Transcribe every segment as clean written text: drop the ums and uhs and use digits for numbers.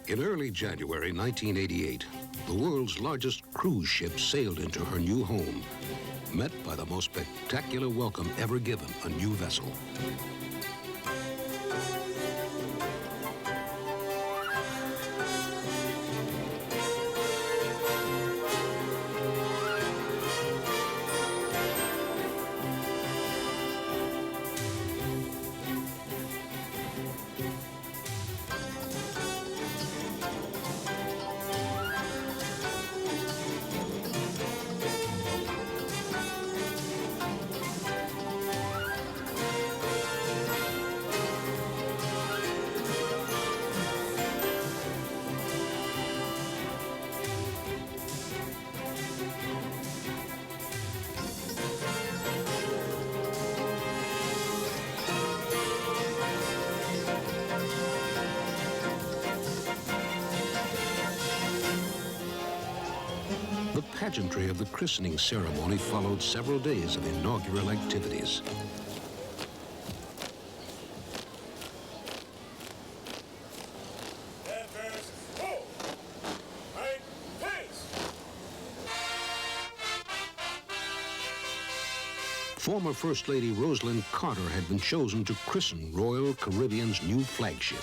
In early January 1988, the world's largest cruise ship sailed into her new home, met by the most spectacular welcome ever given a new vessel. The pageantry of the christening ceremony followed several days of inaugural activities. Former First Lady Rosalind Carter had been chosen to christen Royal Caribbean's new flagship.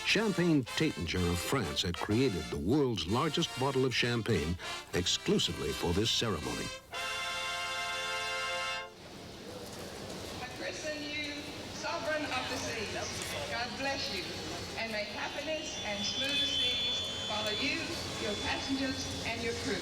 Champagne Taittinger of France had created the world's largest bottle of champagne exclusively for this ceremony. I christen you, Sovereign of the Seas. God bless you, and may happiness and smooth seas follow you, your passengers, and your crew.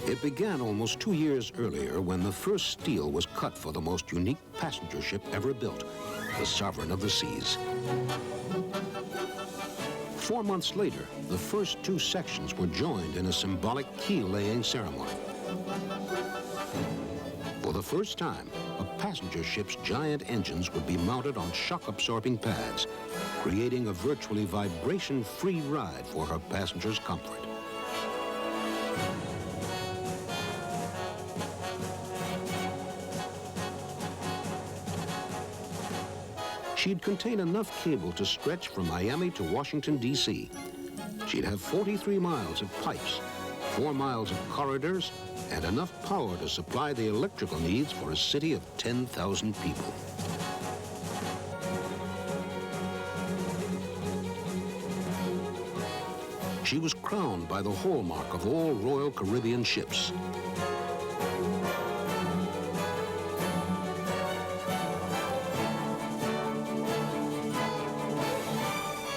It began almost 2 years earlier when the first steel was cut for the most unique passenger ship ever built, the Sovereign of the Seas. 4 months later, the first two sections were joined in a symbolic keel-laying ceremony. For the first time, a passenger ship's giant engines would be mounted on shock-absorbing pads, creating a virtually vibration-free ride for her passengers' comfort. She'd contain enough cable to stretch from Miami to Washington, D.C. She'd have 43 miles of pipes, 4 miles of corridors, and enough power to supply the electrical needs for a city of 10,000 people. She was crowned by the hallmark of all Royal Caribbean ships.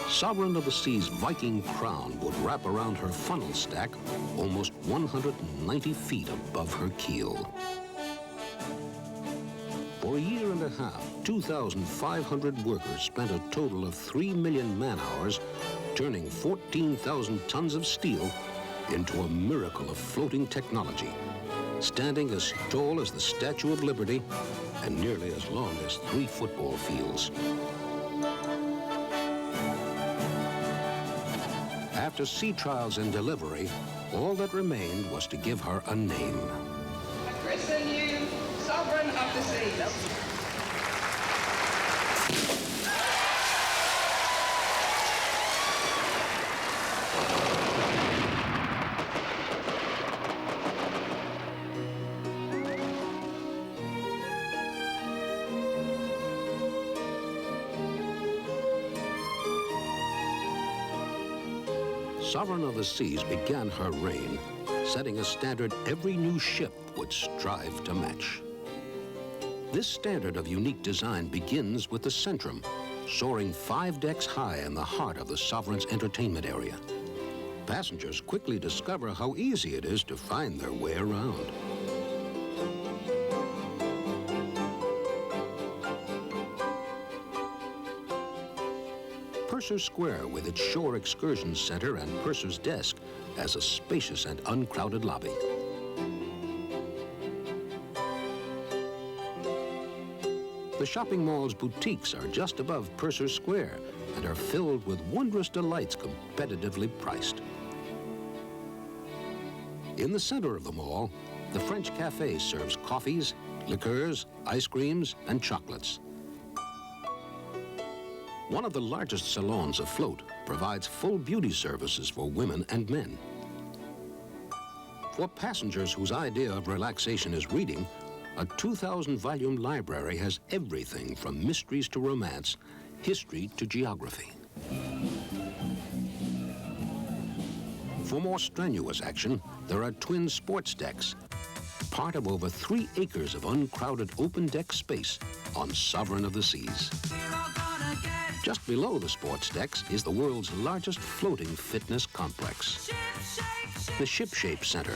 Sovereign of the Sea's Viking crown would wrap around her funnel stack almost 190 feet above her keel. For a year and a half, 2,500 workers spent a total of 3 million man-hours turning 14,000 tons of steel into a miracle of floating technology, standing as tall as the Statue of Liberty and nearly as long as 3 football fields. After sea trials and delivery, all that remained was to give her a name. I christen you, Sovereign of the Seas. Sovereign of the Seas began her reign, setting a standard every new ship would strive to match. This standard of unique design begins with the Centrum, soaring 5 decks high in the heart of the Sovereign's entertainment area. Passengers quickly discover how easy it is to find their way around. Purser Square, with its shore excursion center and purser's desk, has a spacious and uncrowded lobby. The shopping mall's boutiques are just above Purser Square and are filled with wondrous delights competitively priced. In the center of the mall, the French Cafe serves coffees, liqueurs, ice creams, and chocolates. One of the largest salons afloat provides full beauty services for women and men. For passengers whose idea of relaxation is reading, a 2,000-volume library has everything from mysteries to romance, history to geography. For more strenuous action, there are twin sports decks, part of over 3 acres of uncrowded open deck space on Sovereign of the Seas. Just below the sports decks is the world's largest floating fitness complex, the Ship Shape Center.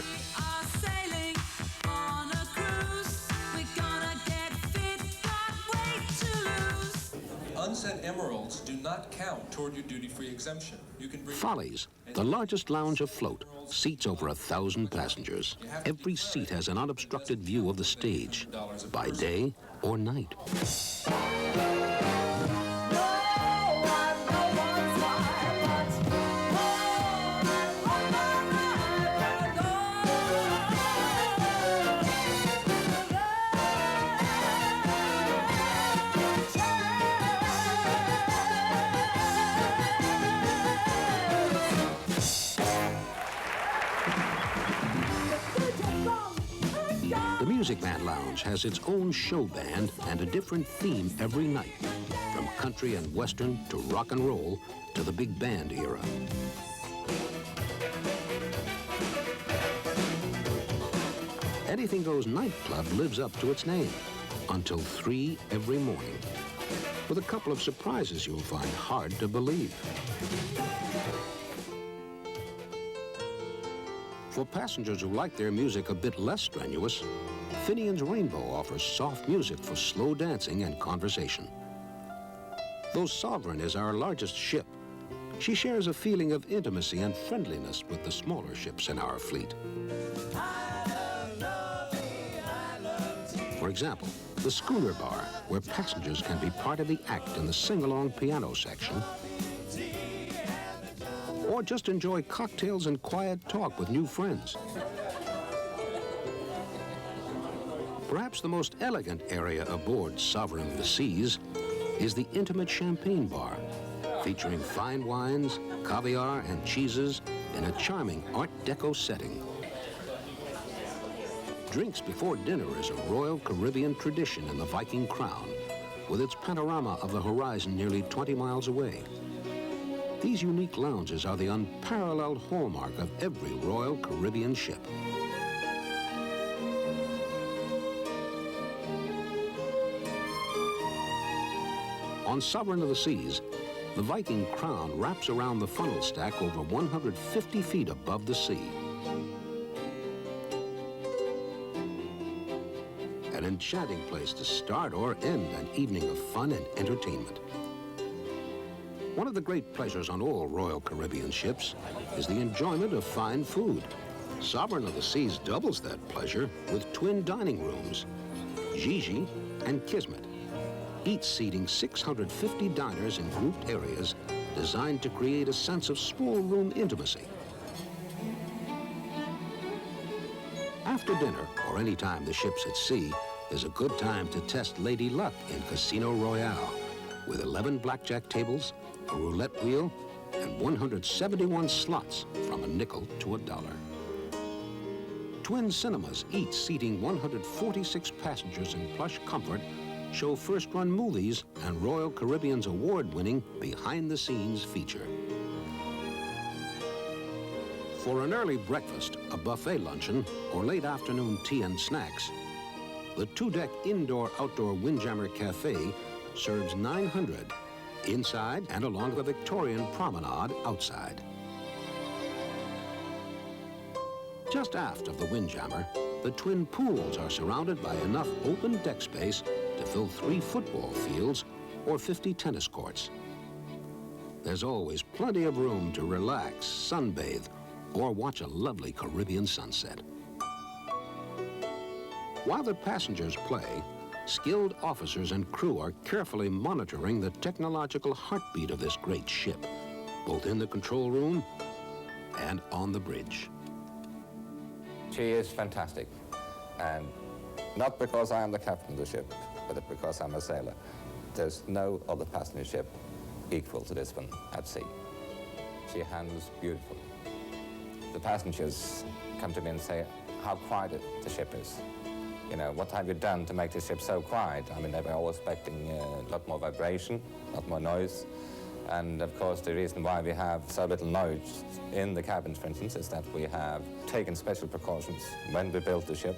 Unset emeralds do not count toward your duty-free exemption. You can bring Follies, the largest lounge afloat, seats over 1,000 passengers. Every seat has an unobstructed view of the stage, by day or night. The Music Man Lounge has its own show band and a different theme every night, from country and western to rock and roll to the big band era. Anything Goes nightclub lives up to its name, until 3 every morning, with a couple of surprises you'll find hard to believe. For passengers who like their music a bit less strenuous, Finian's Rainbow offers soft music for slow dancing and conversation. Though Sovereign is our largest ship, she shares a feeling of intimacy and friendliness with the smaller ships in our fleet. For example, the Schooner Bar, where passengers can be part of the act in the sing-along piano section, or just enjoy cocktails and quiet talk with new friends. Perhaps the most elegant area aboard Sovereign of the Seas is the intimate champagne bar, featuring fine wines, caviar, and cheeses in a charming Art Deco setting. Drinks before dinner is a Royal Caribbean tradition in the Viking Crown, with its panorama of the horizon nearly 20 miles away. These unique lounges are the unparalleled hallmark of every Royal Caribbean ship. On Sovereign of the Seas, the Viking Crown wraps around the funnel stack over 150 feet above the sea. An enchanting place to start or end an evening of fun and entertainment. One of the great pleasures on all Royal Caribbean ships is the enjoyment of fine food. Sovereign of the Seas doubles that pleasure with twin dining rooms, Gigi and Kismet, each seating 650 diners in grouped areas designed to create a sense of small room intimacy. After dinner, or any time the ship's at sea, is a good time to test Lady Luck in Casino Royale, with 11 blackjack tables, a roulette wheel, and 171 slots from a nickel to $1. Twin cinemas, each seating 146 passengers in plush comfort, show first-run movies and Royal Caribbean's award-winning behind-the-scenes feature. For an early breakfast, a buffet luncheon, or late afternoon tea and snacks, the 2-deck indoor-outdoor Windjammer Cafe serves 900 inside and along the Victorian Promenade outside. Just aft of the Windjammer, the twin pools are surrounded by enough open deck space to fill 3 football fields or 50 tennis courts. there's always plenty of room to relax, sunbathe, or watch a lovely Caribbean sunset. While the passengers play, skilled officers and crew are carefully monitoring the technological heartbeat of this great ship, both in the control room and on the bridge. She is fantastic, and not because I am the captain of the ship, but because I'm a sailor. There's no other passenger ship equal to this one at sea. She handles beautifully. The passengers come to me and say how quiet the ship is. You know, what have you done to make this ship so quiet? I mean, they were all expecting a lot more vibration, a lot more noise. And of course, the reason why we have so little noise in the cabins, for instance, is that we have taken special precautions when we built the ship.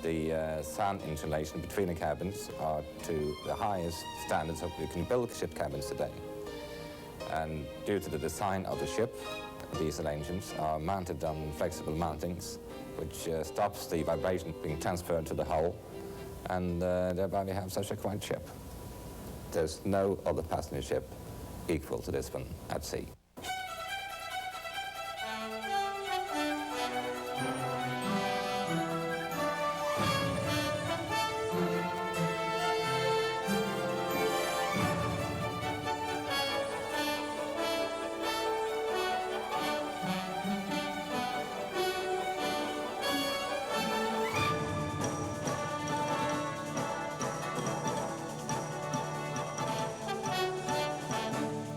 The sound insulation between the cabins are to the highest standards of we can build ship cabins today. And due to the design of the ship, these arrangements are mounted on flexible mountings, which stops the vibration being transferred to the hull, and thereby we have such a quiet ship. There's no other passenger ship equal to this one at sea.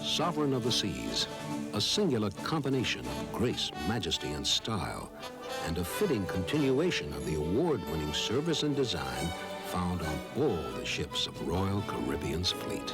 Sovereign of the Seas, a singular combination of grace, majesty, and style, and a fitting continuation of the award-winning service and design found on all the ships of Royal Caribbean's fleet.